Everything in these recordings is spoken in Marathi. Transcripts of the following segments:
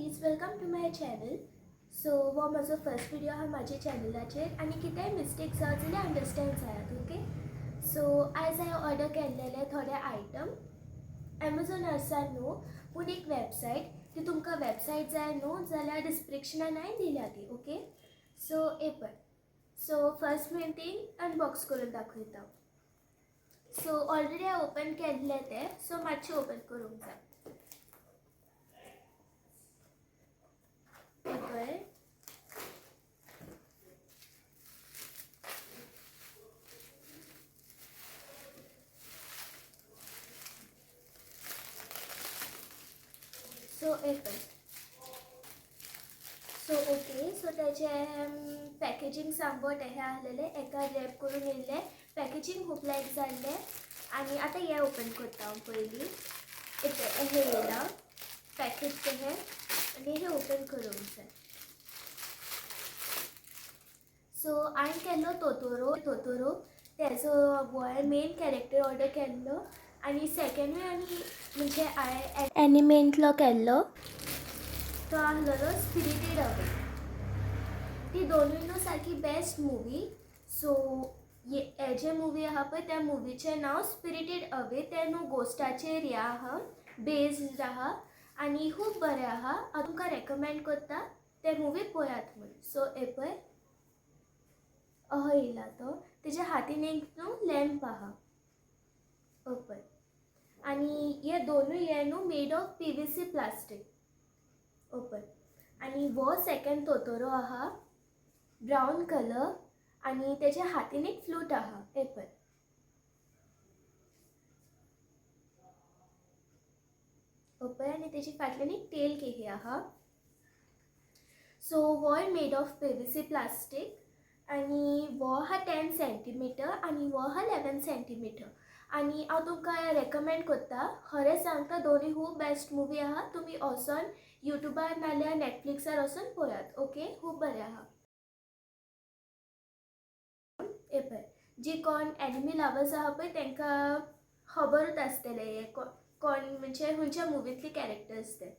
Please welcome to my channel. So हो म्हजो फर्स्ट व्हिडिओ हा माझ्या चॅनलाचेर आनी कितेंय मिस्टेक जावं जाल्यार अंडरस्टँड जायात. ओके. सो आयज हांवें ऑर्डर केल्लेले थोडे आयटम एमेझॉनार न्हू, पूण एक वेबसायट ती तुमकां वेबसायट जाय न्हू जाल्यार डिस्क्रिप्शनान हांवें दिल्या ती. ओके. सो पळय. सो फर्स्ट थिंग अनबॉक्स करून दाखयता. सो ऑलरेडी हांवें ओपन केल्ले ते, सो मातशें ओपन करूंक जाय. पळय. So okay. सो तेजें पॅकेजींग सांबट हे आहलेले, एका रॅप करून येयल्ले. पॅकेजींग खूब लायक जाल्लें. आनी आतां हें ओपन करता हांव पयलीं. हे येयला पॅकेज तें, आनी हें ओपन करूंक जाय. सो हांवें केल्लो तोतोरो तेजो हो मेन कॅरेक्टर ऑर्डर केल्लो. आनी सेकेंडूय आनी म्हणजे हांवें एनिमेंटलो केल्लो तो आहलेलो स्पिरिटेड अवे. ती दोनूय न्हू सारकी बेस्ट मुवी. सो हे जे मुवी आहा पळय त्या मुवीचें नांव स्पिरिटेड अवे. तें न्हू घोस्टाचेर हें आहा, बेस्ड आहा आनी खूब बरें आहा. हांव तुमकां रेकमेंड करता ते मुवी पळयात म्हूण. सो पळय येयला तो. तेज्या हातीन एक न्हू लॅम्प आहा. पळय. आनी हे दोनूय हे न्हू मेड ऑफ PVC प्लास्टीक. पळय. आनी हो सेकंड तोतोरो आहा ब्रावन कलर आनी तेज्या हातीन एक फ्लूट आहा. पळय. पळय. आनी तेजी फाटल्यान एक टेल केली आहा. सो होय मेड ऑफ PVC प्लास्टीक. आनी हो आहा 10 सेंटीमीटर आनी हो आहा 11 सेंटीमीटर. आनी हांव तुमकां रेकमेंड करता, खरें सांगता दोनूय खूब बेस्ट मुवी आहा. तुमी वचोन युट्यूबार नाल्यार नॅटफ्लिक्सार वचोन पळयात. ओके. खूब बरें आहा. पळय. जी कोण एनिमी लवर्स आहा पळय तांकां खबरूच आसतलें हे कोण म्हणजे खंयच्या मुवींतले कॅरेक्टर्स ते.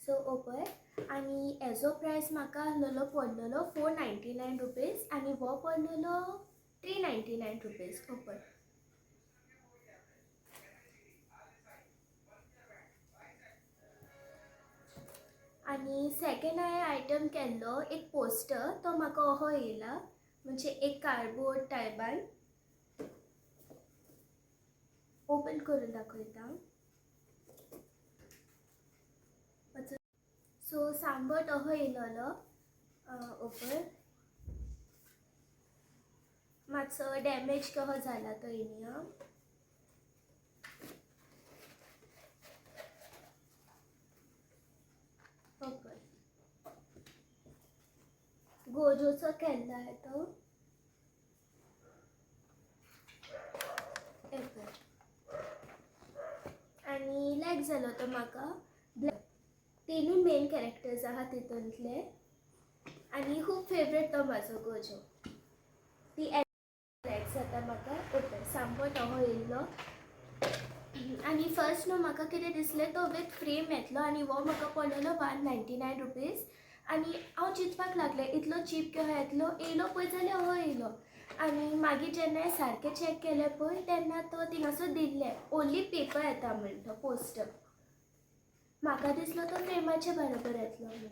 सो पळय. आनी हेजो प्रायस म्हाका आहलेलो पडलेलो 499 रुपीज आनी हो पडलेलो 399 रुपीज. पळय. आनी सेकेंड हांवें आयटम केल्लो एक पोस्टर. तो म्हाका असो येयला, म्हणजे एक कार्डबोर्ड टायपान. ओपन करून दाखयता. सो सांबट असो येयलेलो. पळय. मातसो डॅमेज कसो जाला तो येयला. पळय. गोजोचो केल्लो आहे तो. आनी लायक जालो तो म्हाका. तिनूय मेन कॅरेक्टर्स आहा तितूंतले आनी खूब फेवरेट तो म्हाजो गोजो. ती लायक जाता म्हाका. पळय. सांबट असो येयल्लो. आनी फर्स्ट न्हू म्हाका कितें दिसलें तो वीथ फ्रेम येतलो आनी हो म्हाका पडलेलो 199 रुपीज. आनी हांव चिंतपाक लागलें इतलो चीप कसो येतलो. येयलो पळय जाल्यार हो येयलो. आनी मागीर जेन्ना हांवें सारकें चॅक केलें पळय तेन्ना तो थिंगासर दिल्लें ओन्ली पेपर येता म्हूण तो पोस्टर. म्हाका दिसलो तो फ्रेमाचे बरोबर येतलो म्हूण.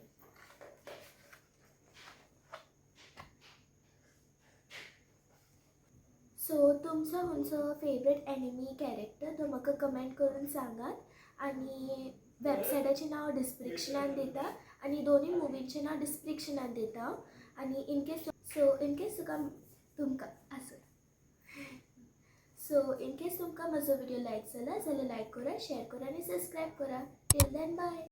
सो तुमचो खंयचो फेवरेट एनिमी कॅरेक्टर तो म्हाका कमेंट करून सांगात. आनी वेबसायटाचें नांव डिस्क्रिप्शनान दिता आनी दोनूय मुवींचें नांव डिस्क्रिप्शनान दिता हांव. आनी इनकेस तुमकां तुमकां म्हजो व्हिडिओ लायक जाला जाल्यार लायक करा, शेअर करा आनी सबस्क्रायब करा. Till then bye.